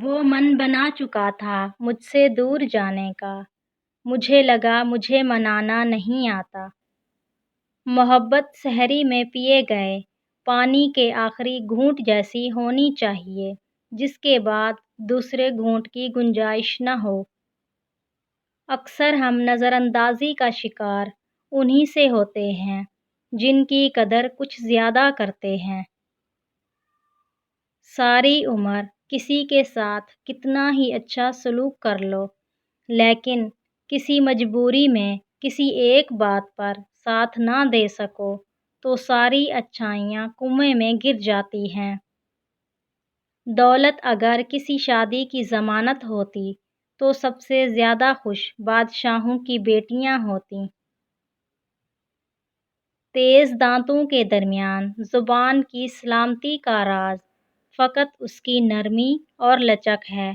وہ من بنا چکا تھا مجھ سے دور جانے کا، مجھے لگا مجھے منانا نہیں آتا۔ محبت سحری میں پیے گئے پانی کے آخری گھونٹ جیسی ہونی چاہیے، جس کے بعد دوسرے گھونٹ کی گنجائش نہ ہو۔ اکثر ہم نظر اندازی کا شکار انہی سے ہوتے ہیں جن کی قدر کچھ زیادہ کرتے ہیں۔ ساری عمر کسی کے ساتھ کتنا ہی اچھا سلوک کر لو، لیکن کسی مجبوری میں کسی ایک بات پر ساتھ نہ دے سکو تو ساری اچھائیاں کنویں میں گر جاتی ہیں۔ دولت اگر کسی شادی کی ضمانت ہوتی تو سب سے زیادہ خوش بادشاہوں کی بیٹیاں ہوتیں۔ تیز دانتوں کے درمیان زبان کی سلامتی کا راز فقط اس کی نرمی اور لچک ہے۔